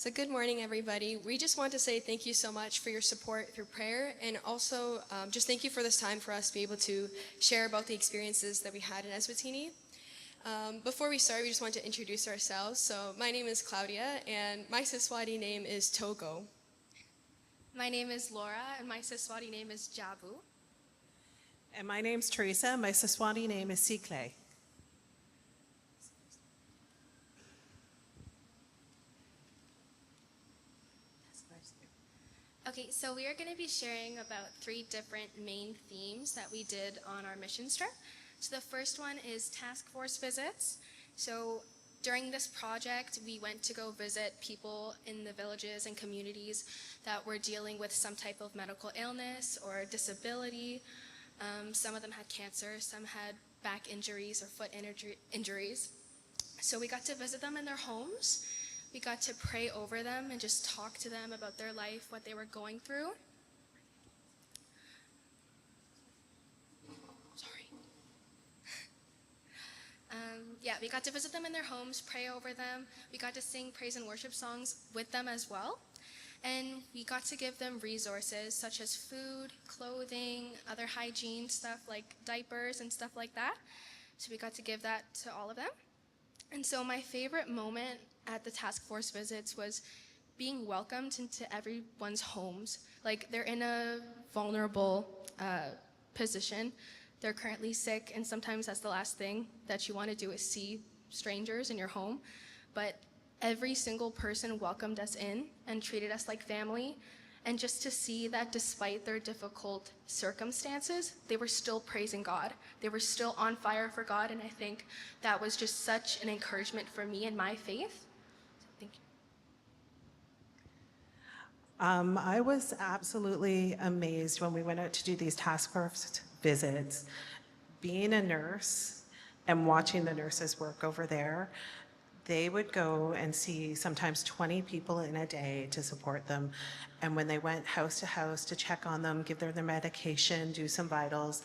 So good morning, everybody. We just want to say thank you so much for your support through prayer, and also just thank you for this time for us to be able to share about the experiences that we had in Eswatini. Before we start, we just want to introduce ourselves. So my name is Claudia, and my Siswati name is Togo. My name is Laura, and my Siswati name is Jabu. And my name's Theresa. My Eswatini name is Sikle. Okay, so we are going to be sharing about 3 different main themes that we did on our mission trip. So the first one is task force visits. So during this project, we went to go visit people in the villages and communities that were dealing with some type of medical illness or disability. Some of them had cancer, some had back injuries or foot injuries. So we got to visit them in their homes. We got to pray over them and just talk to them about their life, what they were going through. Sorry. We got to visit them in their homes, pray over them. We got to sing praise and worship songs with them as well. And we got to give them resources such as food, clothing, other hygiene stuff like diapers and stuff like that. So we got to give that to all of them. And so my favorite moment at the task force visits was being welcomed into everyone's homes. Like, they're in a vulnerable position. They're currently sick, and sometimes that's the last thing that you want to do is see strangers in your home. But every single person welcomed us in and treated us like family. And just to see that despite their difficult circumstances, they were still praising God. They were still on fire for God, and I think that was just such an encouragement for me and my faith. So thank you. I was absolutely amazed when we went out to do these task force visits. Being a nurse and watching the nurses work over there, they would go and see sometimes 20 people in a day to support them. And when they went house to house to check on them, give them their medication, do some vitals,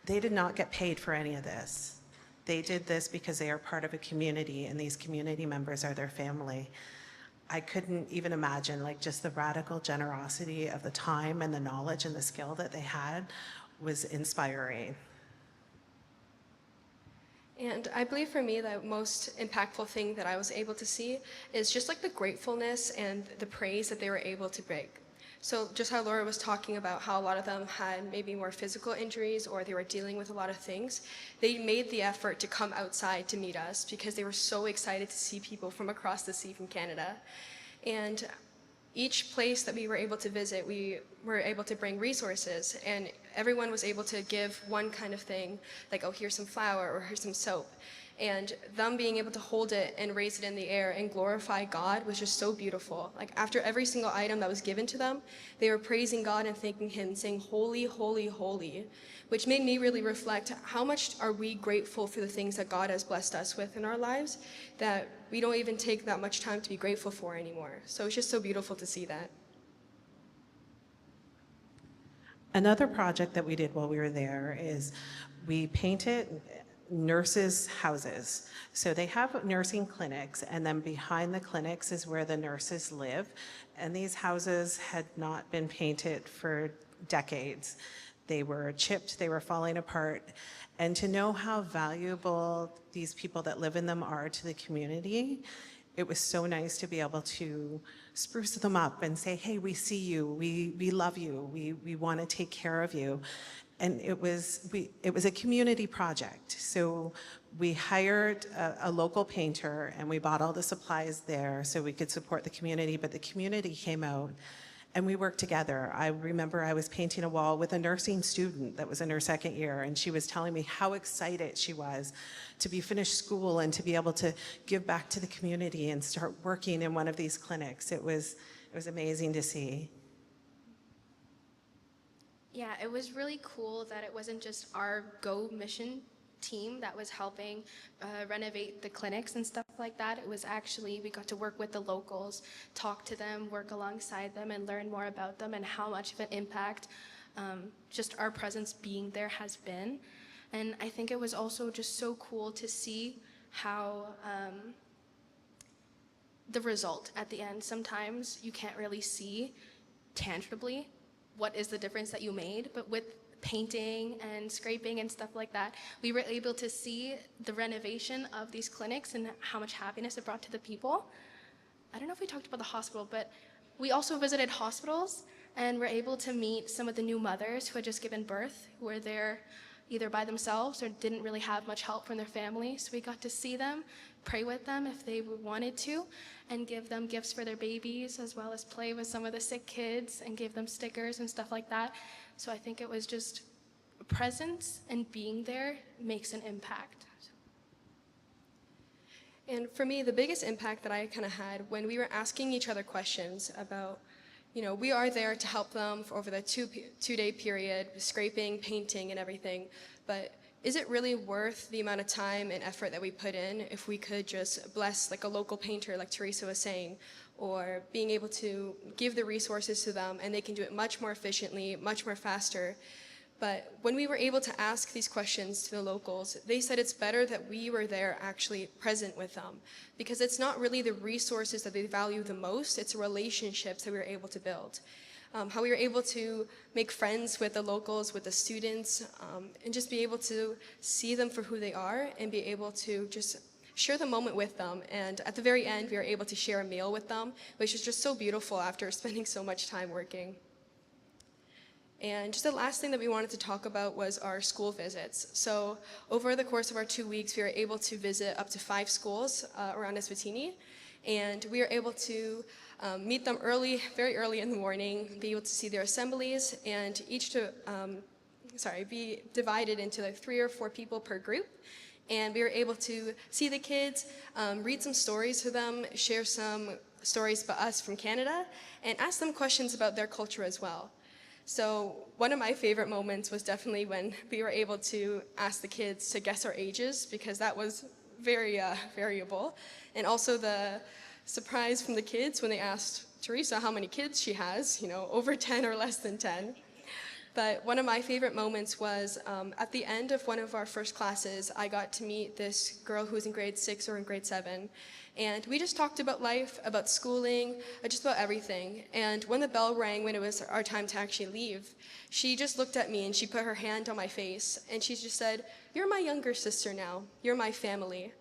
they did not get paid for any of this. They did this because they are part of a community, and these community members are their family. I couldn't even imagine, like, just the radical generosity of the time and the knowledge and the skill that they had was inspiring. And I believe for me, the most impactful thing that I was able to see is just like the gratefulness and the praise that they were able to bring. So just how Laura was talking about how a lot of them had maybe more physical injuries or they were dealing with a lot of things, they made the effort to come outside to meet us because they were so excited to see people from across the sea from Canada. And each place that we were able to visit, we were able to bring resources, and everyone was able to give one kind of thing, like, oh, here's some flour or here's some soap. And them being able to hold it and raise it in the air and glorify God was just so beautiful. Like, after every single item that was given to them, they were praising God and thanking Him, saying, holy, holy, holy, which made me really reflect how much are we grateful for the things that God has blessed us with in our lives that we don't even take that much time to be grateful for anymore. So it's just so beautiful to see that. Another project that we did while we were there is we painted nurses' houses. So they have nursing clinics, and then behind the clinics is where the nurses live. And these houses had not been painted for decades. They were chipped, they were falling apart. And to know how valuable these people that live in them are to the community, it was so nice to be able to spruce them up and say, hey, we see you, we love you, we want to take care of you. And it was a community project. So we hired a local painter, and we bought all the supplies there so we could support the community, but the community came out and we worked together. I remember I was painting a wall with a nursing student that was in her second year, and she was telling me how excited she was to be finished school and to be able to give back to the community and start working in one of these clinics. It was amazing to see. Yeah, it was really cool that it wasn't just our Go mission team that was helping renovate the clinics and stuff like that. It was actually, we got to work with the locals, talk to them, work alongside them, and learn more about them and how much of an impact just our presence being there has been. And I think it was also just so cool to see how the result at the end. Sometimes you can't really see tangibly what is the difference that you made, but with painting and scraping and stuff like that, we were able to see the renovation of these clinics and how much happiness it brought to the people. I don't know if we talked about the hospital, but we also visited hospitals and were able to meet some of the new mothers who had just given birth, who were there either by themselves or didn't really have much help from their family. So we got to see them, pray with them if they wanted to, and give them gifts for their babies, as well as play with some of the sick kids and give them stickers and stuff like that. So I think it was just presence, and being there makes an impact. And for me, the biggest impact that I kind of had when we were asking each other questions about, we are there to help them for over the two-day period, scraping, painting, and everything, but is it really worth the amount of time and effort that we put in if we could just bless like a local painter, like Theresa was saying, or being able to give the resources to them and they can do it much more efficiently, much more faster. But when we were able to ask these questions to the locals, they said it's better that we were there actually present with them, because it's not really the resources that they value the most, it's the relationships that we were able to build. How we were able to make friends with the locals, with the students, and just be able to see them for who they are and be able to just share the moment with them. And at the very end, we were able to share a meal with them, which is just so beautiful after spending so much time working. And just the last thing that we wanted to talk about was our school visits. So over the course of our 2 weeks, we were able to visit up to 5 schools around Eswatini. And we were able to meet them very early in the morning, be able to see their assemblies, and be divided into like 3 or 4 people per group. And we were able to see the kids, read some stories to them, share some stories about us from Canada, and ask them questions about their culture as well. So one of my favorite moments was definitely when we were able to ask the kids to guess our ages, because that was very variable. And also the surprise from the kids when they asked Theresa how many kids she has, over 10 or less than 10. But one of my favorite moments was at the end of one of our first classes, I got to meet this girl who was in grade 6 or in grade 7. And we just talked about life, about schooling, just about everything. And when the bell rang, when it was our time to actually leave, she just looked at me and she put her hand on my face and she just said, "You're my younger sister now. You're my family."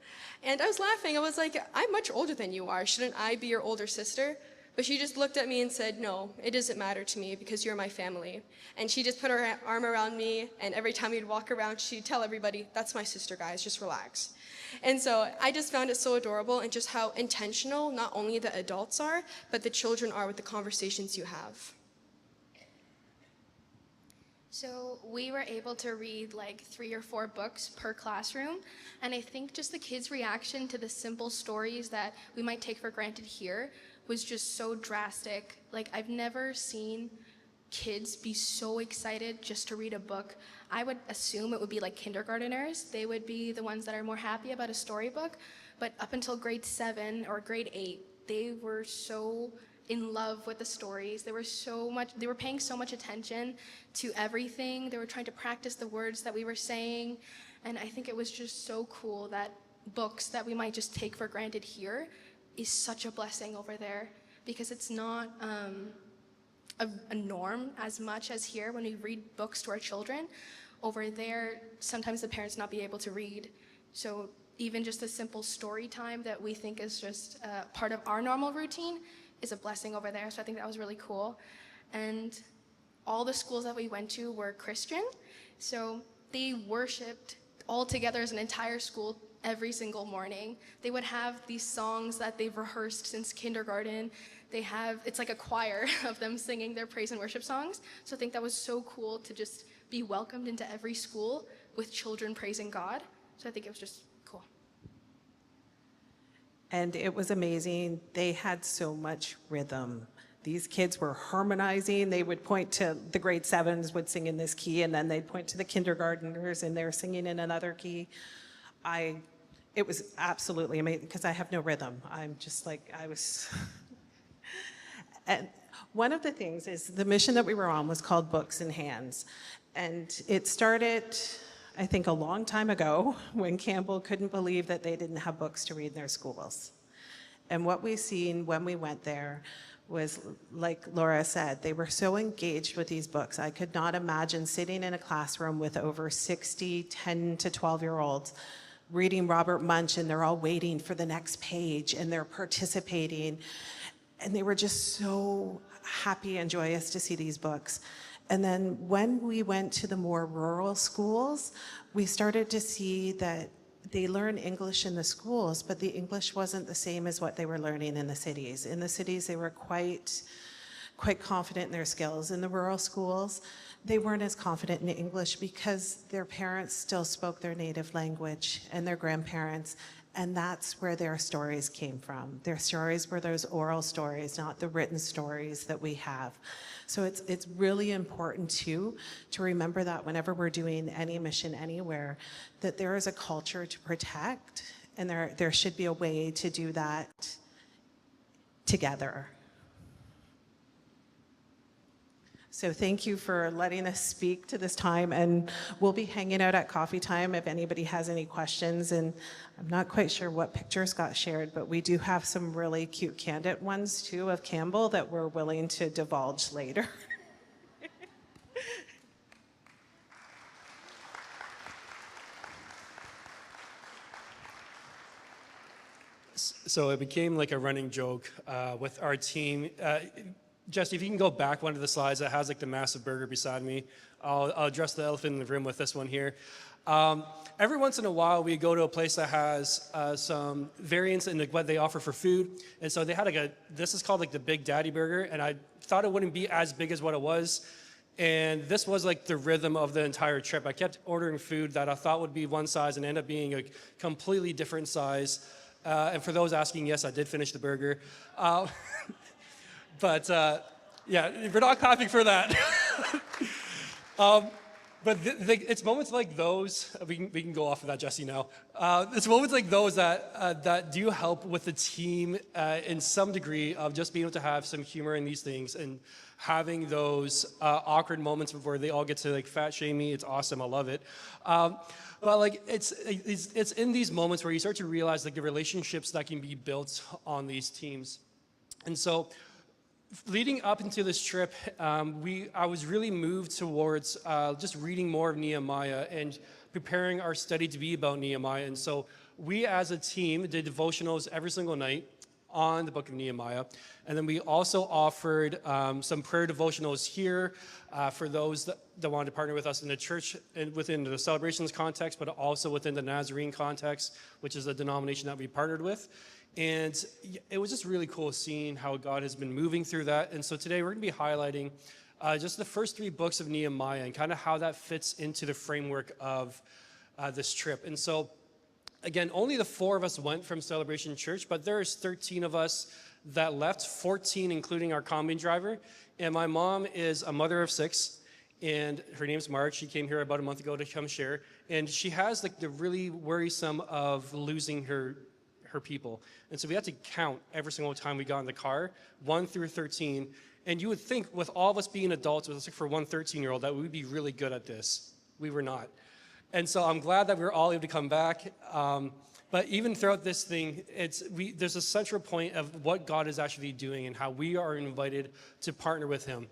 And I was laughing. I was like, "I'm much older than you are. Shouldn't I be your older sister?" But she just looked at me and said, "No, it doesn't matter to me because you're my family." And she just put her arm around me, and every time we'd walk around, she'd tell everybody, "That's my sister, guys, just relax." And so I just found it so adorable, and just how intentional not only the adults are, but the children are with the conversations you have. So we were able to read like 3 or 4 books per classroom, and I think just the kids' reaction to the simple stories that we might take for granted here was just so drastic. Like, I've never seen kids be so excited just to read a book. I would assume it would be like kindergarteners. They would be the ones that are more happy about a storybook, but up until grade 7 or grade 8, they were so in love with the stories. They were paying so much attention to everything. They were trying to practice the words that we were saying. And I think it was just so cool that books that we might just take for granted here is such a blessing over there, because it's not a norm as much as here when we read books to our children. Over there, sometimes the parents not be able to read. So even just a simple story time that we think is just part of our normal routine is a blessing over there. So I think that was really cool. And all the schools that we went to were Christian. So they worshiped all together as an entire school every single morning. They would have these songs that they've rehearsed since kindergarten. It's like a choir of them singing their praise and worship songs. So I think that was so cool to just be welcomed into every school with children praising God. So I think it was just cool. And it was amazing. They had so much rhythm. These kids were harmonizing. They would point to the grade 7s would sing in this key, and then they'd point to the kindergartners and they're singing in another key. It was absolutely amazing because I have no rhythm. I'm just like, I was. And one of the things is the mission that we were on was called Books in Hands. And it started, I think, a long time ago when Campbell couldn't believe that they didn't have books to read in their schools. And what we seen when we went there was, like Laura said, they were so engaged with these books. I could not imagine sitting in a classroom with over 60 10 to 12-year-olds reading Robert Munch, and they're all waiting for the next page, and they're participating. And they were just so happy and joyous to see these books. And then when we went to the more rural schools, we started to see that they learn English in the schools, but the English wasn't the same as what they were learning in the cities. In the cities, they were quite confident in their skills. In the rural schools, they weren't as confident in English because their parents still spoke their native language, and their grandparents, and that's where their stories came from. Their stories were those oral stories, not the written stories that we have. So it's really important too to remember that whenever we're doing any mission anywhere, that there is a culture to protect, and there should be a way to do that together. So thank you for letting us speak to this time, and we'll be hanging out at coffee time if anybody has any questions. And I'm not quite sure what pictures got shared, but we do have some really cute candid ones too of Campbell that we're willing to divulge later. So it became like a running joke with our team. Jesse, if you can go back one of the slides that has like the massive burger beside me, I'll address the elephant in the room with this one here. Every once in a while, we go to a place that has some variants in like what they offer for food. And so they had like this is called like the Big Daddy Burger. And I thought it wouldn't be as big as what it was. And this was like the rhythm of the entire trip. I kept ordering food that I thought would be one size and ended up being a completely different size. And for those asking, yes, I did finish the burger. But yeah, we're not clapping for that. But it's moments like those, we can go off of that, Jesse, now. It's moments like those that do help with the team in some degree of just being able to have some humor in these things and having those awkward moments before they all get to like fat shame me. It's awesome, I love it. But like it's in these moments where you start to realize like the relationships that can be built on these teams. And so leading up into this trip, I was really moved towards just reading more of Nehemiah and preparing our study to be about Nehemiah. And so we as a team did devotionals every single night on the book of Nehemiah. And then we also offered some prayer devotionals here for those that wanted to partner with us in the church and within the celebrations context, but also within the Nazarene context, which is a denomination that we partnered with. And it was just really cool seeing how God has been moving through that. And so today we're going to be highlighting just the first 3 books of Nehemiah and kind of how that fits into the framework of this trip. And so, again, only the 4 of us went from Celebration Church, but there's 13 of us that left, 14 including our combine driver. And my mom is a mother of 6, and her name's Mark. She came here about a month ago to come share. And she has like the really worrisome of losing her people. And so we had to count every single time we got in the car, 1 through 13. And you would think with all of us being adults, except for one 13-year-old, that we'd be really good at this. We were not. And so I'm glad that we were all able to come back. But even throughout this thing, there's a central point of what God is actually doing and how we are invited to partner with him.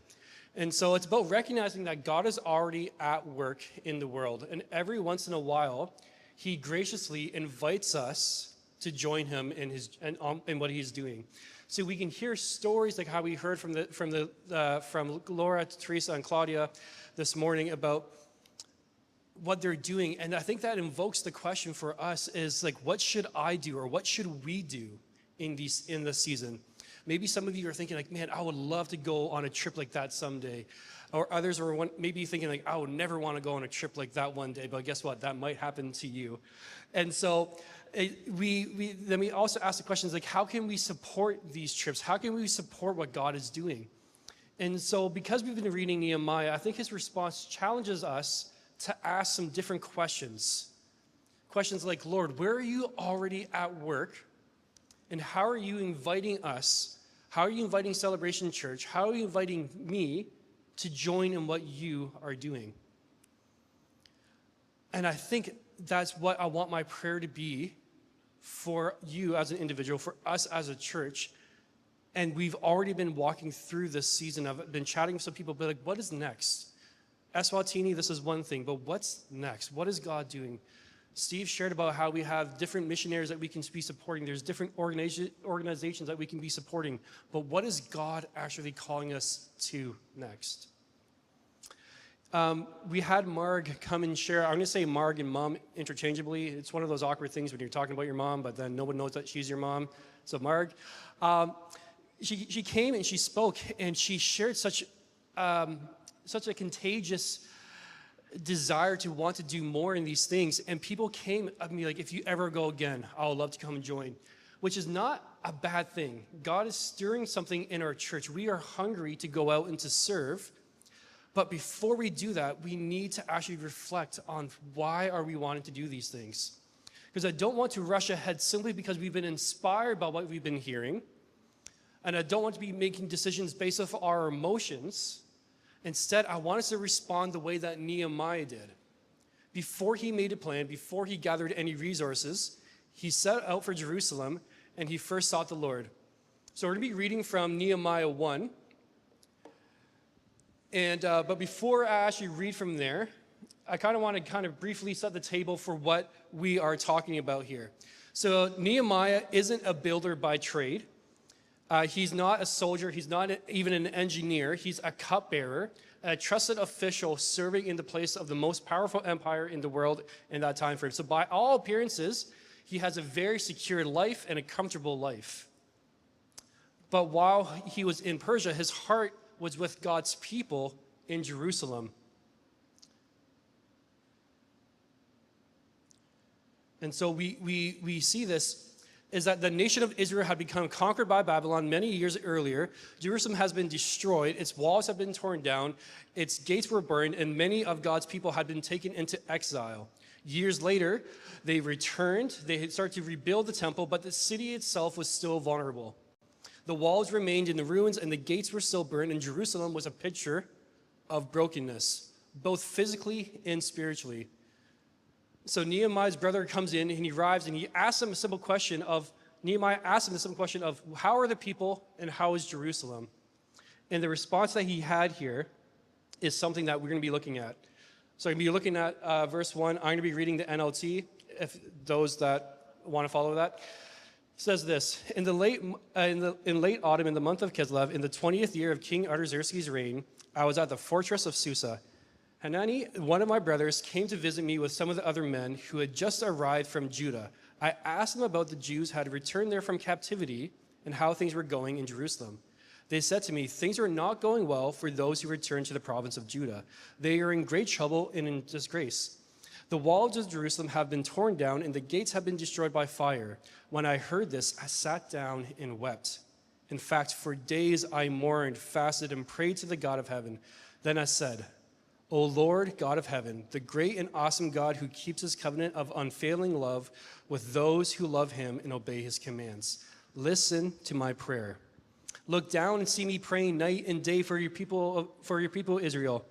And so it's about recognizing that God is already at work in the world. And every once in a while, he graciously invites us to join him in what he's doing. So we can hear stories like how we heard from Laura, Theresa, and Claudia this morning about what they're doing. And I think that invokes the question for us is like, what should I do or what should we do in this season? Maybe some of you are thinking like, man, I would love to go on a trip like that someday. Or others are maybe thinking like, I would never want to go on a trip like that one day, but guess what? That might happen to you. And so then we also ask the questions like, how can we support these trips? How can we support what God is doing? And so because we've been reading Nehemiah, I think his response challenges us to ask some different questions. Questions like, Lord, where are you already at work? And how are you inviting us? How are you inviting Celebration Church? How are you inviting me to join in what you are doing? And I think that's what I want my prayer to be for you as an individual, for us as a church. And we've already been walking through this season. I've been chatting with some people, but like, what is next? Eswatini, this is one thing, but what's next? What is God doing? Steve shared about how we have different missionaries that we can be supporting. There's different organizations that we can be supporting. But what is God actually calling us to next? We had Marg come and share. I'm going to say Marg and mom interchangeably. It's one of those awkward things when you're talking about your mom, but then no one knows that she's your mom. So Marg, she came and she spoke, and she shared such a contagious desire to want to do more in these things. And people came up to me like, if you ever go again, I would love to come and join, which is not a bad thing. God is stirring something in our church. We are hungry to go out and to serve. But before we do that, we need to actually reflect on why are we wanting to do these things. Because I don't want to rush ahead simply because we've been inspired by what we've been hearing. And I don't want to be making decisions based off our emotions. Instead, I want us to respond the way that Nehemiah did. Before he made a plan, before he gathered any resources, he set out for Jerusalem, and he first sought the Lord. So we're going to be reading from Nehemiah 1. But before I actually read from there, I want to briefly set the table for what we are talking about here. So Nehemiah isn't a builder by trade. He's not a soldier. He's not even an engineer. He's a cupbearer, a trusted official serving in the place of the most powerful empire in the world in that time frame. So by all appearances, he has a very secure life and a comfortable life. But while he was in Persia, his heart was with God's people in Jerusalem. And so we see this is that the nation of Israel had become conquered by Babylon many years earlier. Jerusalem has been destroyed. Its walls have been torn down. Its gates were burned, and many of God's people had been taken into exile. Years later, they returned. They had started to rebuild the temple, but the city itself was still vulnerable. The walls remained in the ruins, and the gates were still burned, and Jerusalem was a picture of brokenness, both physically and spiritually. So Nehemiah's brother comes in, and he arrives, and he asks him a simple question of, how are the people, and how is Jerusalem? And the response that he had here is something that we're going to be looking at. So I'm going to be looking at verse 1. I'm going to be reading the NLT, if those that want to follow that. It says this, in late autumn, in the month of Kislev, in the 20th year of King Artaxerxes' reign, I was at the fortress of Susa. Hanani, one of my brothers, came to visit me with some of the other men who had just arrived from Judah. I asked them about the Jews who had returned there from captivity and how things were going in Jerusalem. They said to me, things are not going well for those who returned to the province of Judah. They are in great trouble and in disgrace. The walls of Jerusalem have been torn down, and the gates have been destroyed by fire. When I heard this, I sat down and wept. In fact, for days I mourned, fasted, and prayed to the God of heaven. Then I said, O Lord, God of heaven, the great and awesome God who keeps his covenant of unfailing love with those who love him and obey his commands, listen to my prayer. Look down and see me praying night and day for your people Israel.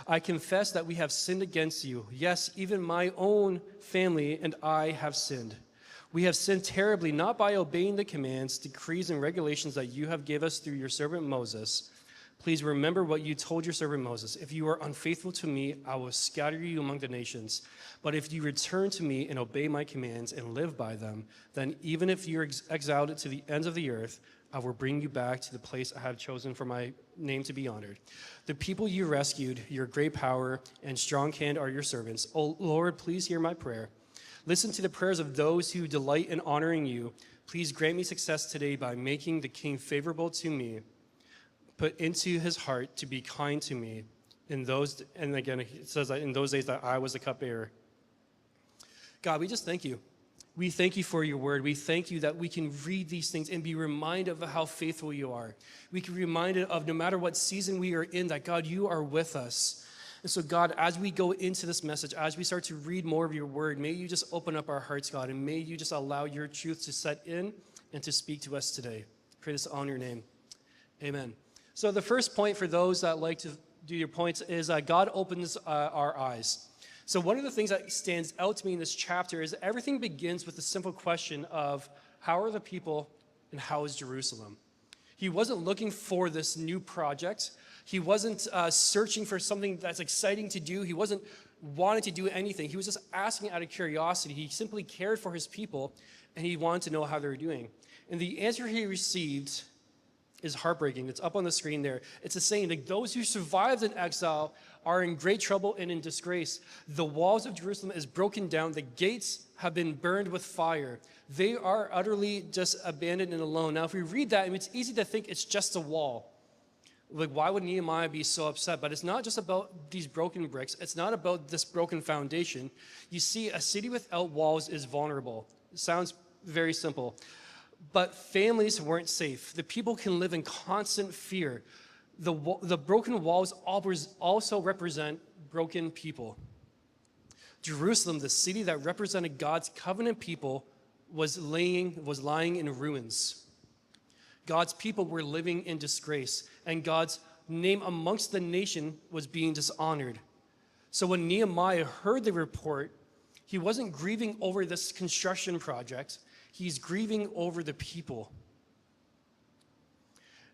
I confess that we have sinned against you. Yes, even my own family and I have sinned. We have sinned terribly, not by obeying the commands, decrees, and regulations that you have given us through your servant Moses. Please remember what you told your servant Moses. If you are unfaithful to me, I will scatter you among the nations. But if you return to me and obey my commands and live by them, then even if you are exiled to the ends of the earth, I will bring you back to the place I have chosen for my name to be honored. The people you rescued, your great power and strong hand are your servants. O Lord, please hear my prayer. Listen to the prayers of those who delight in honoring you. Please grant me success today by making the king favorable to me. Put into his heart to be kind to me in those, and again, it says that in those days that I was the cupbearer. God, we just thank you. We thank you for your word. We thank you that we can read these things and be reminded of how faithful you are. We can be reminded of no matter what season we are in, that God, you are with us. And so God, as we go into this message, as we start to read more of your word, may you just open up our hearts, God, and may you just allow your truth to set in and to speak to us today. Pray this all in your name. Amen. So the first point for those that like to do your points is God opens our eyes. So one of the things that stands out to me in this chapter is everything begins with the simple question of how are the people and how is Jerusalem? He wasn't looking for this new project. He wasn't searching for something that's exciting to do. He wasn't wanting to do anything. He was just asking out of curiosity. He simply cared for his people, and he wanted to know how they were doing. And the answer he received is heartbreaking. It's up on the screen there. It's a saying, like, those who survived in exile are in great trouble and in disgrace. The walls of Jerusalem is broken down. The gates have been burned with fire. They are utterly just abandoned and alone. Now, if we read that, it's easy to think it's just a wall. Like, why would Nehemiah be so upset? But it's not just about these broken bricks. It's not about this broken foundation. You see, a city without walls is vulnerable. It sounds very simple. But families weren't safe. The people can live in constant fear. The broken walls also represent broken people. Jerusalem, the city that represented God's covenant people, was lying in ruins. God's people were living in disgrace, and God's name amongst the nation was being dishonored. So when Nehemiah heard the report, he wasn't grieving over this construction project. He's grieving over the people.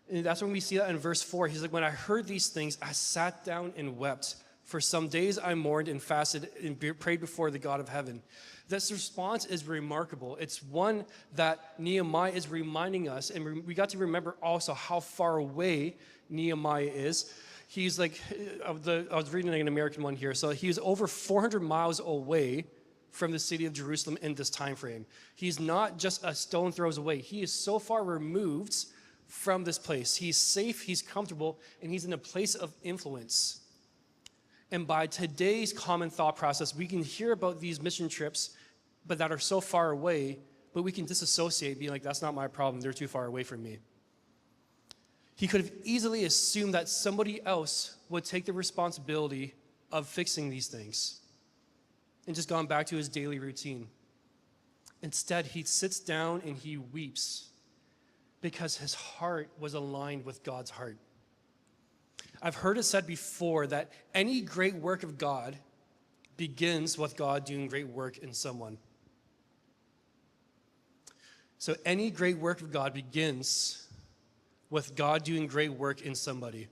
And that's when we see that in verse 4. He's like, when I heard these things, I sat down and wept. For some days I mourned and fasted and prayed before the God of heaven. This response is remarkable. It's one that Nehemiah is reminding us, and we got to remember also how far away Nehemiah is. He's like, I was reading an American one here, so he's over 400 miles away from the city of Jerusalem in this time frame. He's not just a stone throws away. He is so far removed from this place. He's safe, he's comfortable, and he's in a place of influence. And by today's common thought process, we can hear about these mission trips, but that are so far away, but we can disassociate, being like, that's not my problem, they're too far away from me. He could have easily assumed that somebody else would take the responsibility of fixing these things and just gone back to his daily routine. Instead, he sits down and he weeps because his heart was aligned with God's heart. I've heard it said before that any great work of God begins with God doing great work in someone. So any great work of God begins with God doing great work in somebody.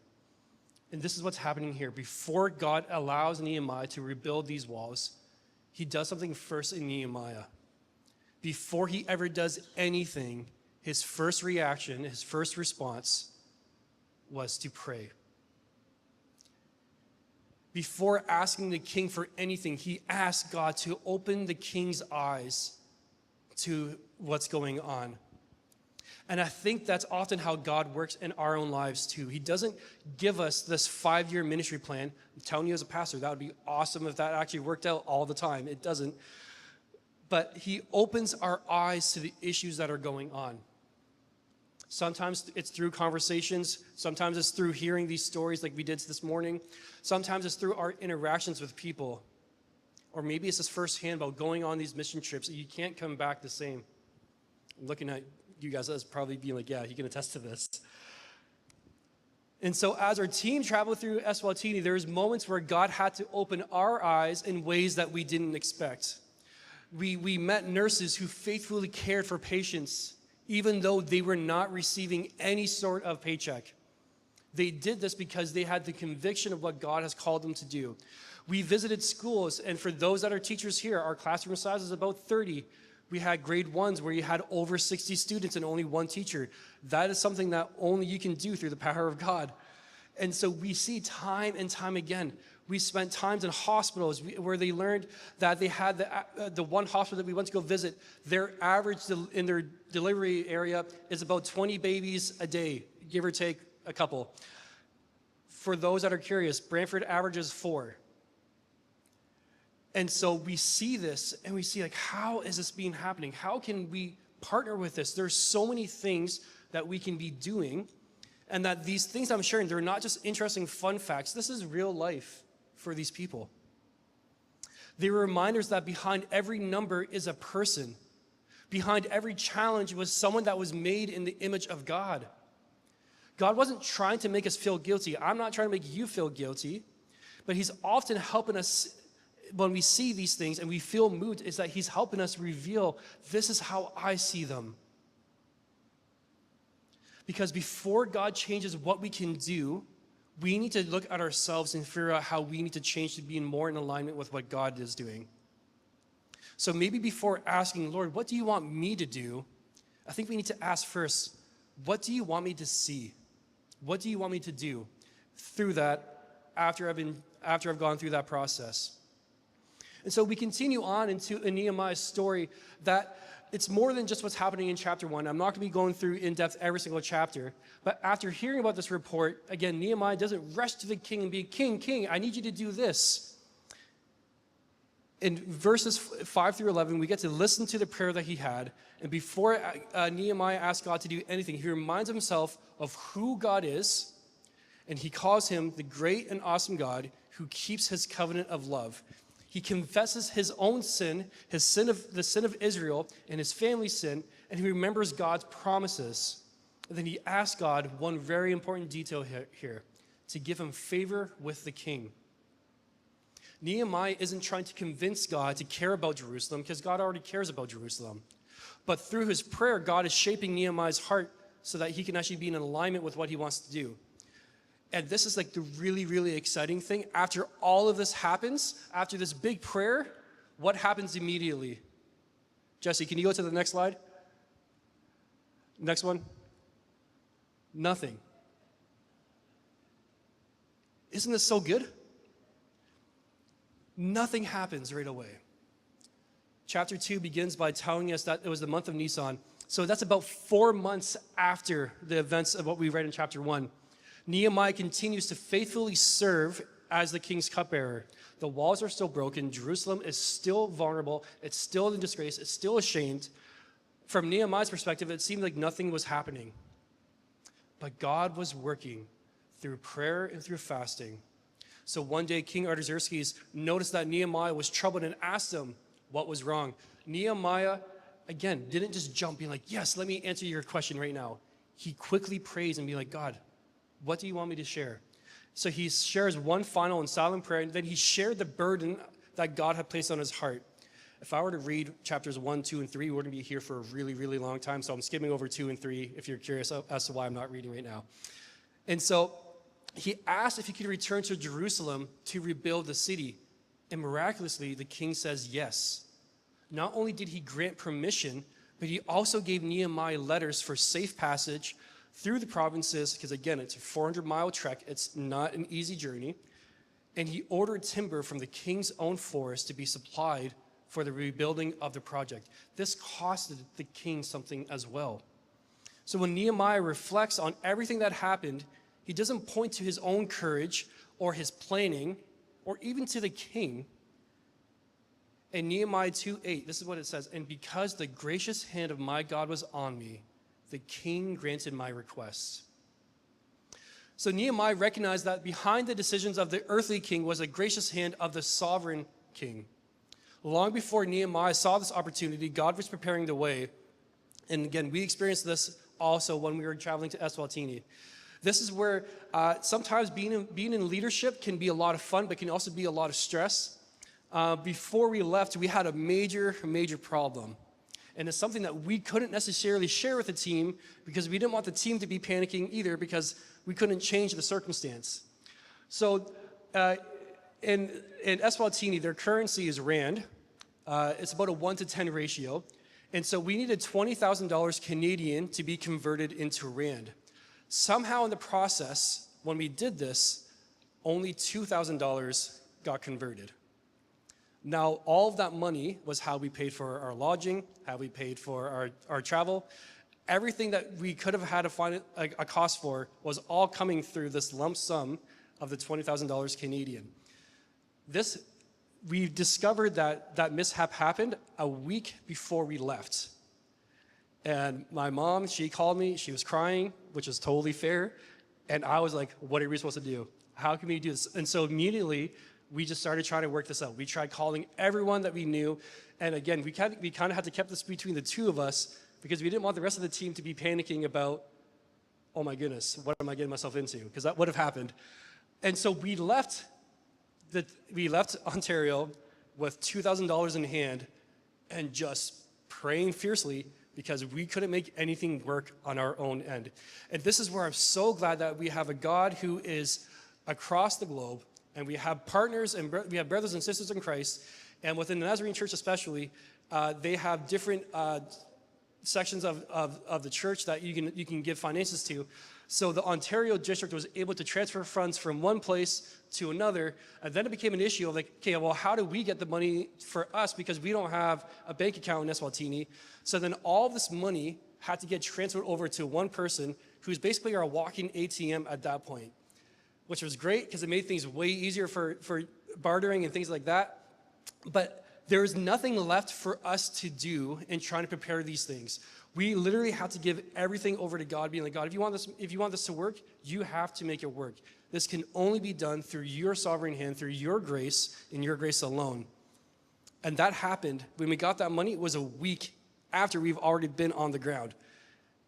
And this is what's happening here. Before God allows Nehemiah to rebuild these walls, he does something first in Nehemiah. Before he ever does anything, his first reaction, his first response was to pray. Before asking the king for anything, he asked God to open the king's eyes to what's going on. And I think that's often how God works in our own lives too. He doesn't give us this 5-year ministry plan. I'm telling you as a pastor, that would be awesome if that actually worked out all the time. It doesn't. But he opens our eyes to the issues that are going on. Sometimes it's through conversations. Sometimes it's through hearing these stories like we did this morning. Sometimes it's through our interactions with people. Or maybe it's just firsthand about going on these mission trips. You can't come back the same. I'm looking at you guys as probably being like, yeah, he can attest to this. And so as our team traveled through Eswatini, there was moments where God had to open our eyes in ways that we didn't expect. We met nurses who faithfully cared for patients, even though they were not receiving any sort of paycheck. They did this because they had the conviction of what God has called them to do. We visited schools, and for those that are teachers here, our classroom size is about 30. We had grade 1s where you had over 60 students and only one teacher. That is something that only you can do through the power of God. And so we see time and time again. We spent times in hospitals where they learned that they had the one hospital that we went to go visit, their average in their delivery area is about 20 babies a day, give or take a couple. For those that are curious, Brantford averages 4. And so we see this and we see, like, how is this being happening? How can we partner with this? There's so many things that we can be doing, and that these things I'm sharing, they're not just interesting fun facts. This is real life for these people. They were reminders that behind every number is a person. Behind every challenge was someone that was made in the image of God. God wasn't trying to make us feel guilty. I'm not trying to make you feel guilty, but he's often helping us when we see these things and we feel moved, is that he's helping us reveal, this is how I see them. Because before God changes what we can do, we need to look at ourselves and figure out how we need to change to be more in alignment with what God is doing. So maybe before asking, Lord, what do you want me to do? I think we need to ask first, what do you want me to see? What do you want me to do through that after I've gone through that process? And so we continue on into Nehemiah's story that it's more than just what's happening in chapter 1. I'm not going to be going through in depth every single chapter, but after hearing about this report, again, Nehemiah doesn't rush to the king and be, King, I need you to do this. In verses 5 through 11, we get to listen to the prayer that he had. And before Nehemiah asks God to do anything, he reminds himself of who God is, and he calls him the great and awesome God who keeps his covenant of love. He confesses his own sin, the sin of Israel, and his family's sin, and he remembers God's promises. And then he asks God one very important detail here, to give him favor with the king. Nehemiah isn't trying to convince God to care about Jerusalem, because God already cares about Jerusalem. But through his prayer, God is shaping Nehemiah's heart so that he can actually be in alignment with what he wants to do. And this is like the really, really exciting thing. After all of this happens, after this big prayer, what happens immediately? Jesse, can you go to the next slide? Next one. Nothing. Isn't this so good? Nothing happens right away. Chapter 2 begins by telling us that it was the month of Nisan. So that's about 4 months after the events of what we read in chapter 1. Nehemiah continues to faithfully serve as the king's cupbearer. The walls are still broken. Jerusalem is still vulnerable. It's still in disgrace. It's still ashamed. From Nehemiah's perspective, it seemed like nothing was happening. But God was working through prayer and through fasting. So one day, King Artaxerxes noticed that Nehemiah was troubled and asked him what was wrong. Nehemiah, again, didn't just jump, being like, yes, let me answer your question right now. He quickly prays and be like, God, what do you want me to share? So he shares one final and silent prayer, and then he shared the burden that God had placed on his heart. If I were to read chapters 1, 2, and 3, we're going to be here for a really, really long time, so I'm skipping over 2 and 3 if you're curious as to why I'm not reading right now. And so he asked if he could return to Jerusalem to rebuild the city. And miraculously, the king says yes. Not only did he grant permission, but he also gave Nehemiah letters for safe passage through the provinces, because again, it's a 400-mile trek. It's not an easy journey. And he ordered timber from the king's own forest to be supplied for the rebuilding of the project. This costed the king something as well. So when Nehemiah reflects on everything that happened, he doesn't point to his own courage or his planning or even to the king. In Nehemiah 2:8, this is what it says, and because the gracious hand of my God was on me, the king granted my requests. So Nehemiah recognized that behind the decisions of the earthly king was a gracious hand of the sovereign king. Long before Nehemiah saw this opportunity, God was preparing the way. And again, we experienced this also when we were traveling to Eswatini. This is where sometimes being in leadership can be a lot of fun, but can also be a lot of stress. Before we left, we had a major problem. And it's something that we couldn't necessarily share with the team because we didn't want the team to be panicking either because we couldn't change the circumstance. So in Eswatini, their currency is Rand. It's about a 1-to-10 ratio. And so we needed $20,000 Canadian to be converted into Rand. Somehow in the process, when we did this, only $2,000 got converted. Now, all of that money was how we paid for our lodging, how we paid for our travel. Everything that we could have had to find a cost for was all coming through this lump sum of the $20,000 Canadian. We discovered that mishap happened a week before we left. And my mom, she called me, she was crying, which is totally fair. And I was like, what are we supposed to do? How can we do this? And so immediately, we just started trying to work this out. We tried calling everyone that we knew. And again, we kind of had to keep this between the two of us because we didn't want the rest of the team to be panicking about, oh my goodness, what am I getting myself into? Because that would have happened. And so we left Ontario with $2,000 in hand and just praying fiercely because we couldn't make anything work on our own end. And this is where I'm so glad that we have a God who is across the globe, and we have partners and we have brothers and sisters in Christ, and within the Nazarene Church especially, they have different sections of the church that you can give finances to. So the Ontario district was able to transfer funds from one place to another, and then it became an issue of like, okay, well, how do we get the money for us because we don't have a bank account in Eswatini? So then all this money had to get transferred over to one person who's basically our walking ATM at that point, which was great because it made things way easier for bartering and things like that. But there is nothing left for us to do in trying to prepare these things. We literally have to give everything over to God, being like, God, if you want this to work, you have to make it work. This can only be done through your sovereign hand, through your grace, and your grace alone. And that happened when we got that money. It was a week after we've already been on the ground.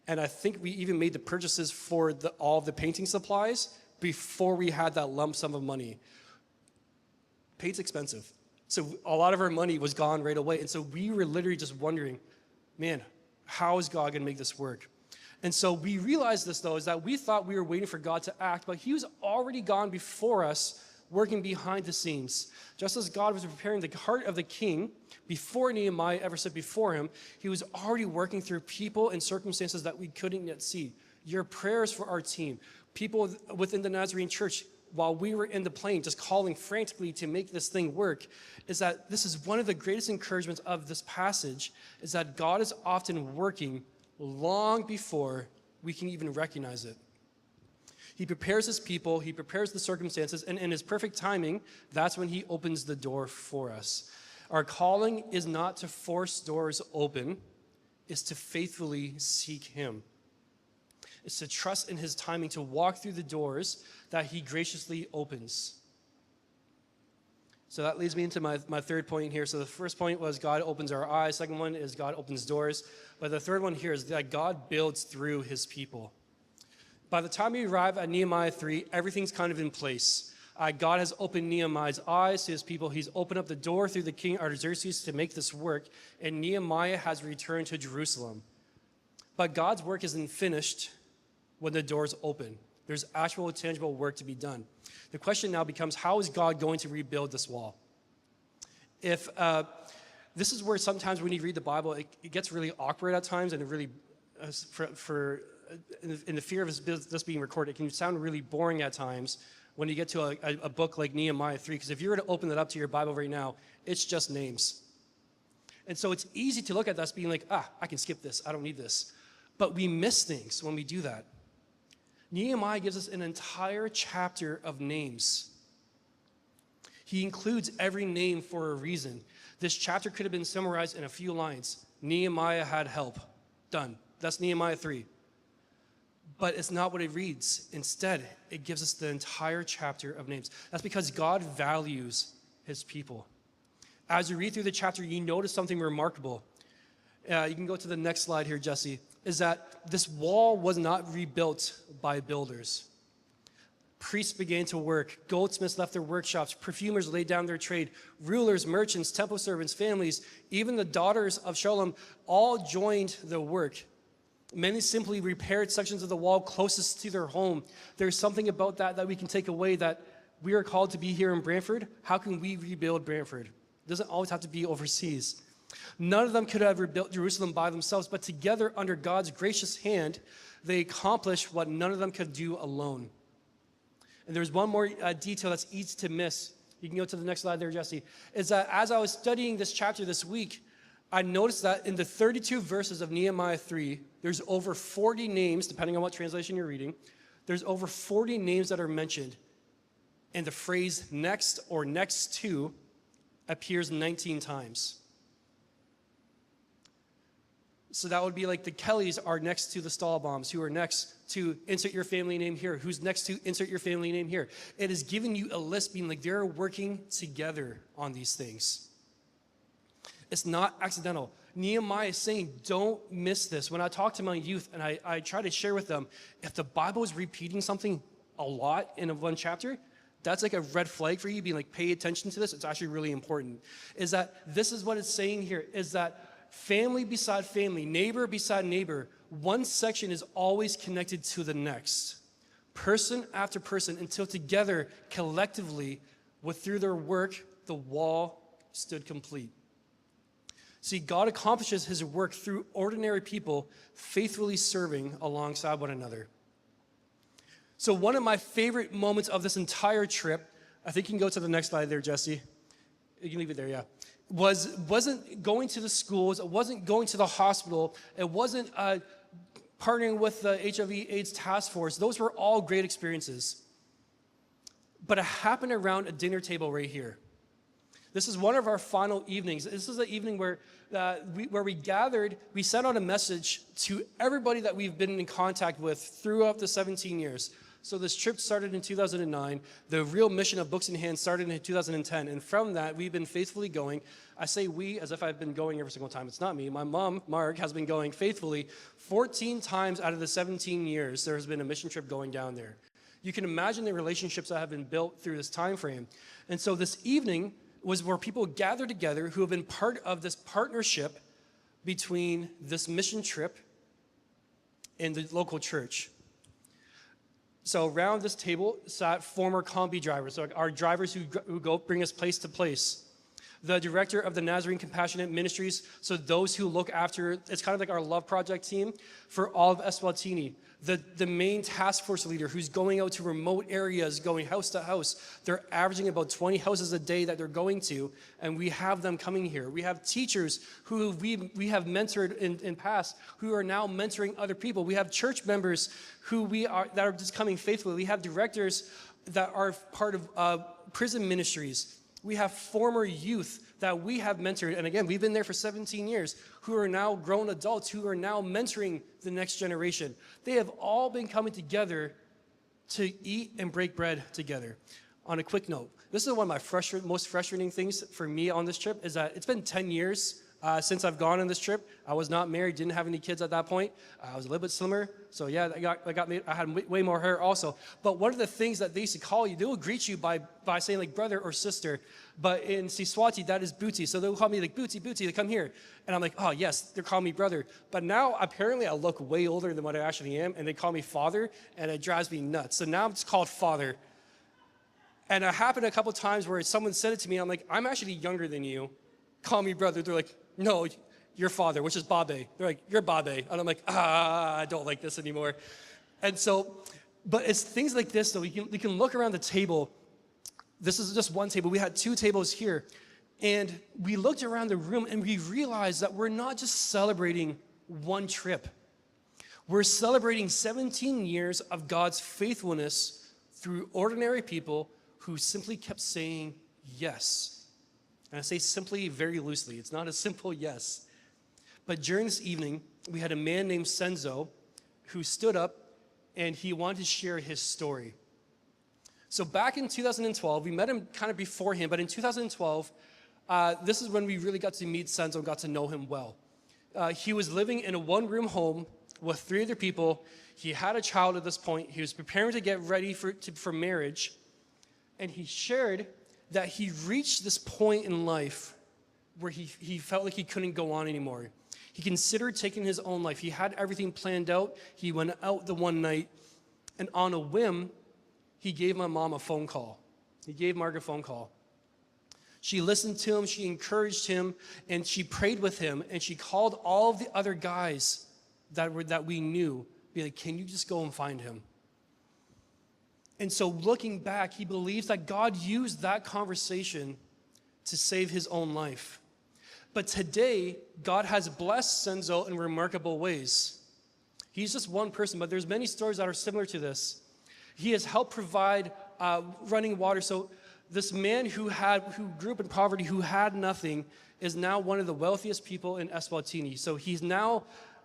And I think we even made the purchases for all of the painting supplies before we had that lump sum of money. Paint's expensive. So a lot of our money was gone right away. And so we were literally just wondering, man, how is God going to make this work? And so we realized this, though, is that we thought we were waiting for God to act, but he was already gone before us, working behind the scenes. Just as God was preparing the heart of the king before Nehemiah ever stood before him, he was already working through people and circumstances that we couldn't yet see. Your prayers for our team, people within the Nazarene Church, while we were in the plane just calling frantically to make this thing work, is that this is one of the greatest encouragements of this passage, is that God is often working long before we can even recognize it. He prepares his people, he prepares the circumstances, and in his perfect timing, that's when he opens the door for us. Our calling is not to force doors open, it's to faithfully seek him. It's to trust in his timing to walk through the doors that he graciously opens. So that leads me into my third point here. So the first point was God opens our eyes. Second one is God opens doors. But the third one here is that God builds through his people. By the time we arrive at Nehemiah 3, everything's kind of in place. God has opened Nehemiah's eyes to his people. He's opened up the door through the king Artaxerxes to make this work. And Nehemiah has returned to Jerusalem. But God's work isn't finished when the doors open. There's actual tangible work to be done. The question now becomes, how is God going to rebuild this wall? If this is where sometimes when you read the Bible, it gets really awkward at times, and it really, in the fear of this being recorded, it can sound really boring at times when you get to a book like Nehemiah 3, because if you were to open it up to your Bible right now, it's just names. And so it's easy to look at this being like, I can skip this, I don't need this. But we miss things when we do that. Nehemiah gives us an entire chapter of names. He includes every name for a reason. This chapter could have been summarized in a few lines. Nehemiah had help. Done. That's Nehemiah 3. But it's not what it reads. Instead, it gives us the entire chapter of names. That's because God values his people. As you read through the chapter, you notice something remarkable. You can go to the next slide here, Jesse. Is that this wall was not rebuilt by builders. Priests began to work. Goldsmiths left their workshops. Perfumers laid down their trade. Rulers, merchants, temple servants, families, even the daughters of Shalom all joined the work. Many simply repaired sections of the wall closest to their home. There's something about that we can take away, that we are called to be here in Brantford. How can we rebuild Brantford? It doesn't always have to be overseas. None of them could have rebuilt Jerusalem by themselves, but together under God's gracious hand, they accomplished what none of them could do alone. And there's one more detail that's easy to miss. You can go to the next slide there, Jesse. Is that as I was studying this chapter this week, I noticed that in the 32 verses of Nehemiah 3, there's over 40 names, depending on what translation you're reading, there's over 40 names that are mentioned. And the phrase next or next to appears 19 times. So that would be like the Kellys are next to the Stahlbaums, who are next to insert your family name here, who's next to insert your family name here. It is giving you a list being like they're working together on these things. It's not accidental. Nehemiah is saying, don't miss this. When I talk to my youth and I try to share with them, if the Bible is repeating something a lot in one chapter, that's like a red flag for you, being like, pay attention to this. It's actually really important. Is that this is what it's saying here, is that family beside family, neighbor beside neighbor, one section is always connected to the next. Person after person, until together, collectively, through their work, the wall stood complete. See, God accomplishes his work through ordinary people faithfully serving alongside one another. So one of my favorite moments of this entire trip, I think you can go to the next slide there, Jesse. You can leave it there, yeah. Wasn't going to the schools, it wasn't going to the hospital, it wasn't partnering with the HIV/AIDS task force. Those were all great experiences. But it happened around a dinner table right here. This is one of our final evenings. This is the evening where we gathered, we sent out a message to everybody that we've been in contact with throughout the 17 years. So this trip started in 2009. The real mission of Books in Hand started in 2010. And from that, we've been faithfully going. I say we as if I've been going every single time. It's not me. My mom, Mark, has been going faithfully 14 times out of the 17 years. There has been a mission trip going down there. You can imagine the relationships that have been built through this time frame. And so this evening was where people gathered together who have been part of this partnership between this mission trip and the local church. So around this table sat former Combi drivers, so our drivers who go bring us place to place. The director of the Nazarene Compassionate Ministries, so those who look after, it's kind of like our love project team for all of Eswatini. The main task force leader who's going out to remote areas, going house to house. They're averaging about 20 houses a day that they're going to, and we have them coming here. We have teachers who we have mentored in past, who are now mentoring other people. We have church members that are just coming faithfully. We have directors that are part of prison ministries. We have former youth that we have mentored, and again, we've been there for 17 years, who are now grown adults, who are now mentoring the next generation. They have all been coming together to eat and break bread together. On a quick note, this is one of my most frustrating things for me on this trip, is that it's been 10 years since I've gone on this trip. I was not married, didn't have any kids at that point. I was a little bit slimmer, so yeah, I had way more hair also. But one of the things that they used to call you, they will greet you by saying like brother or sister. But in Eswatini, that is Booty. So they'll call me like Booty, they come here. And I'm like, oh yes, they're calling me brother. But now apparently I look way older than what I actually am, and they call me father, and it drives me nuts. So now I'm just called father. And it happened a couple times where someone said it to me, I'm like, I'm actually younger than you. Call me brother. They're like, no, your father, which is Babe. They're like, you're Babe. And I'm like, I don't like this anymore. And so, but it's things like this, though. We can look around the table. This is just one table. We had two tables here. And we looked around the room and we realized that we're not just celebrating one trip. We're celebrating 17 years of God's faithfulness through ordinary people who simply kept saying yes. And I say simply very loosely. It's not a simple yes. But during this evening, we had a man named Senzo who stood up and he wanted to share his story. So back in 2012, we met him kind of beforehand, but in 2012, this is when we really got to meet Senzo and got to know him well. He was living in a one-room home with 3 other people. He had a child at this point. He was preparing to get ready for marriage. And he shared that he reached this point in life where he felt like he couldn't go on anymore. He considered taking his own life. He had everything planned out. He went out the one night, and on a whim, he gave my mom a phone call. He gave Mark a phone call. She listened to him, she encouraged him, and she prayed with him, and she called all of the other guys that we knew, be like, can you just go and find him? And so looking back, he believes that God used that conversation to save his own life. But today, God has blessed Senzo in remarkable ways. He's just one person, but there's many stories that are similar to this. He has helped provide running water. So this man who grew up in poverty, who had nothing, is now one of the wealthiest people in Eswatini. So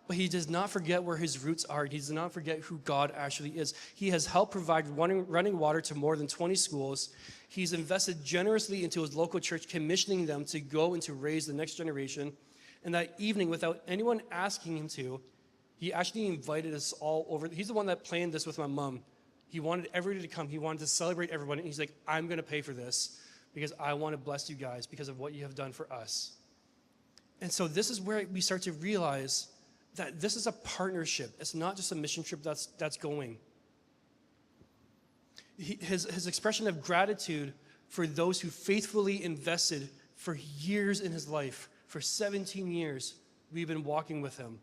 but he does not forget where his roots are. He does not forget who God actually is. He has helped provide running water to more than 20 schools. He's invested generously into his local church, commissioning them to go and to raise the next generation. And that evening, without anyone asking him to, he actually invited us all over. He's the one that planned this with my mom. He wanted everybody to come. He wanted to celebrate everyone. And he's like, I'm going to pay for this because I want to bless you guys because of what you have done for us. And so this is where we start to realize that this is a partnership. It's not just a mission trip that's going. His expression of gratitude for those who faithfully invested for years in his life. For 17 years, we've been walking with him.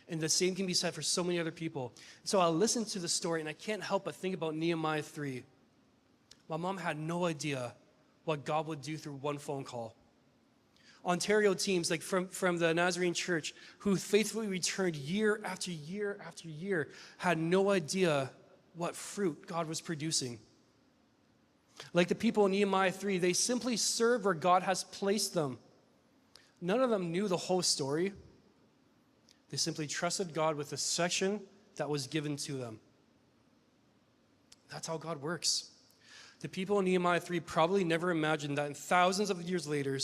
And the same can be said for so many other people. So I listened to the story, and I can't help but think about Nehemiah 3. My mom had no idea what God would do through one phone call. Ontario teams, like from the Nazarene Church, who faithfully returned year after year after year, had no idea what fruit God was producing. Like the people in Nehemiah 3, they simply served where God has placed them. None of them knew the whole story. They simply trusted God with the section that was given to them. That's how God works. The people in Nehemiah 3 probably never imagined that in thousands of years later,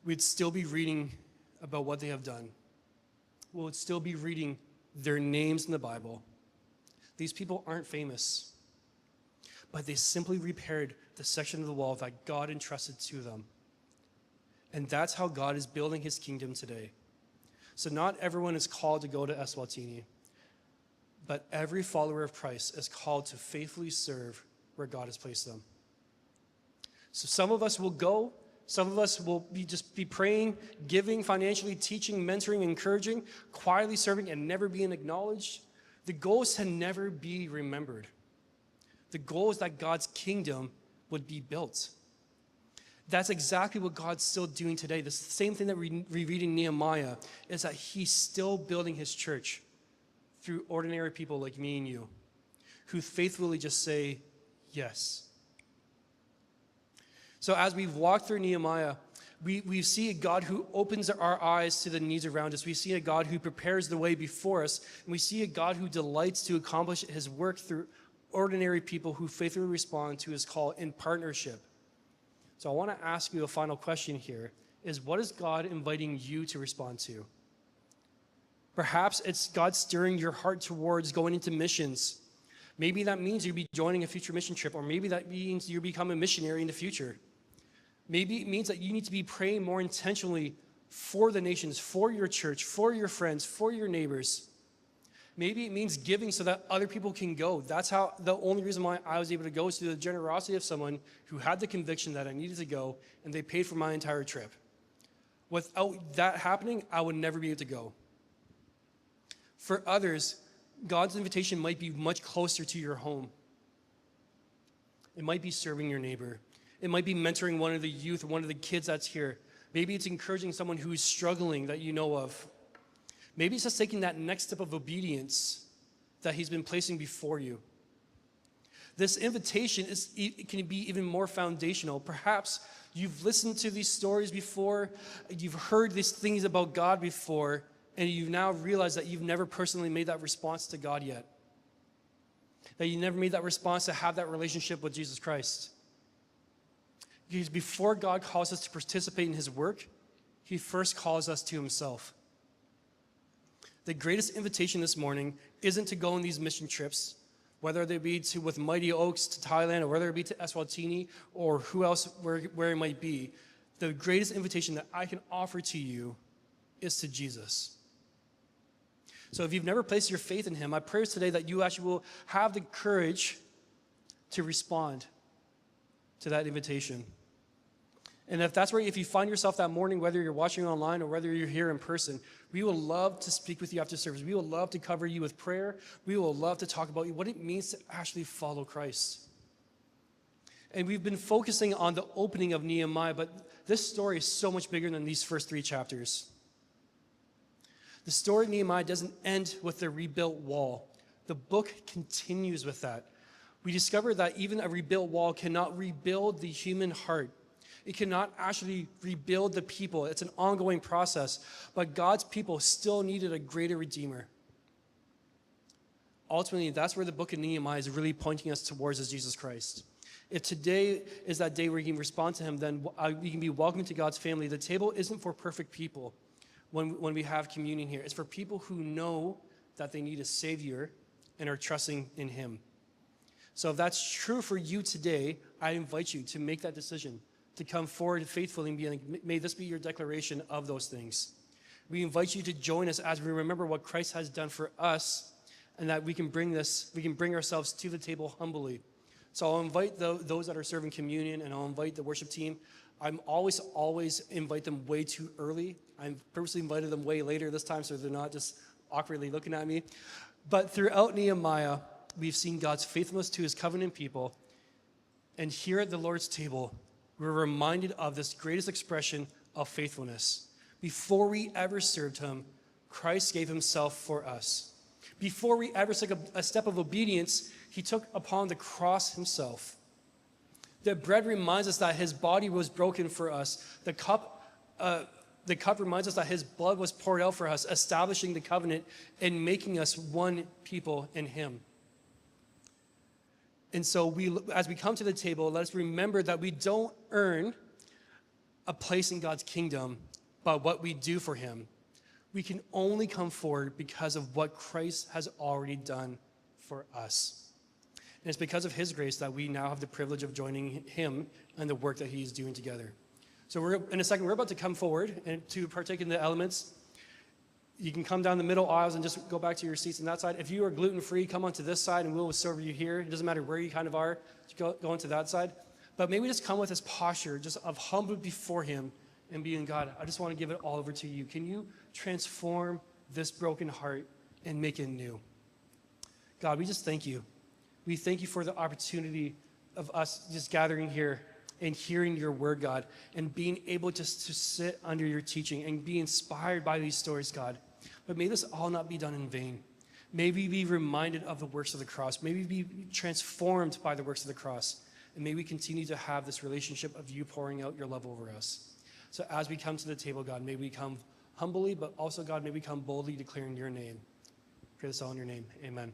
we'd still be reading about what they have done. We would still be reading their names in the Bible. These people aren't famous, but they simply repaired the section of the wall that God entrusted to them. And that's how God is building his kingdom today. So not everyone is called to go to Eswatini, but every follower of Christ is called to faithfully serve where God has placed them. So some of us will go, some of us will just be praying, giving, financially, teaching, mentoring, encouraging, quietly serving, and never being acknowledged. The goal is to never be remembered. The goal is that God's kingdom would be built. That's exactly what God's still doing today. The same thing that we read in Nehemiah is that he's still building his church through ordinary people like me and you, who faithfully just say yes. So as we've walked through Nehemiah, we see a God who opens our eyes to the needs around us. We see a God who prepares the way before us. And we see a God who delights to accomplish his work through ordinary people who faithfully respond to his call in partnership. So I want to ask you a final question here, is what is God inviting you to respond to? Perhaps it's God stirring your heart towards going into missions. Maybe that means you'll be joining a future mission trip, or maybe that means you'll become a missionary in the future. Maybe it means that you need to be praying more intentionally for the nations, for your church, for your friends, for your neighbors. Maybe it means giving so that other people can go. That's how the only reason why I was able to go is through the generosity of someone who had the conviction that I needed to go, and they paid for my entire trip. Without that happening, I would never be able to go. For others, God's invitation might be much closer to your home. It might be serving your neighbor. It might be mentoring one of the youth, one of the kids that's here. Maybe it's encouraging someone who's struggling that you know of. Maybe it's just taking that next step of obedience that he's been placing before you. This invitation can be even more foundational. Perhaps you've listened to these stories before, you've heard these things about God before, and you've now realized that you've never personally made that response to God yet. That you never made that response to have that relationship with Jesus Christ. Because before God calls us to participate in his work, he first calls us to himself. The greatest invitation this morning isn't to go on these mission trips, whether they be with Mighty Oaks to Thailand, or whether it be to Eswatini, or who else, where it might be. The greatest invitation that I can offer to you is to Jesus. So if you've never placed your faith in him, my prayer is today that you actually will have the courage to respond to that invitation. And if you find yourself that morning, whether you're watching online or whether you're here in person, we will love to speak with you after service. We will love to cover you with prayer. We will love to talk about what it means to actually follow Christ. And we've been focusing on the opening of Nehemiah, but this story is so much bigger than these first 3 chapters. The story of Nehemiah doesn't end with the rebuilt wall. The book continues with that. We discover that even a rebuilt wall cannot rebuild the human heart. It cannot actually rebuild the people. It's an ongoing process. But God's people still needed a greater redeemer. Ultimately, that's where the book of Nehemiah is really pointing us towards, is Jesus Christ. If today is that day where you can respond to him, then you can be welcomed to God's family. The table isn't for perfect people when we have communion here. It's for people who know that they need a Savior and are trusting in him. So if that's true for you today, I invite you to make that decision, to come forward faithfully and be like, may this be your declaration of those things. We invite you to join us as we remember what Christ has done for us, and that we can bring ourselves to the table humbly. So I'll invite those that are serving communion, and I'll invite the worship team. I'm always invite them way too early. I've purposely invited them way later this time so they're not just awkwardly looking at me. But throughout Nehemiah, we've seen God's faithfulness to his covenant people. And here at the Lord's table, we're reminded of this greatest expression of faithfulness. Before we ever served him, Christ gave himself for us. Before we ever took a step of obedience, he took upon the cross himself. The bread reminds us that his body was broken for us. The cup reminds us that his blood was poured out for us, establishing the covenant and making us one people in him. And so as we come to the table, let us remember that we don't earn a place in God's kingdom by what we do for him. We can only come forward because of what Christ has already done for us. And it's because of his grace that we now have the privilege of joining him and the work that he is doing together. So in a second, we're about to come forward and to partake in the elements. You can come down the middle aisles and just go back to your seats on that side. If you are gluten-free, come onto this side and we'll serve you here. It doesn't matter where you kind of are, go onto that side. But maybe just come with this posture just of humble before him and being, God, I just want to give it all over to you. Can you transform this broken heart and make it new? God, we just thank you. We thank you for the opportunity of us just gathering here and hearing your word, God, and being able just to sit under your teaching and be inspired by these stories, God. But may this all not be done in vain. May we be reminded of the works of the cross. May we be transformed by the works of the cross. And may we continue to have this relationship of you pouring out your love over us. So as we come to the table, God, may we come humbly, but also, God, may we come boldly declaring your name. Pray this all in your name. Amen.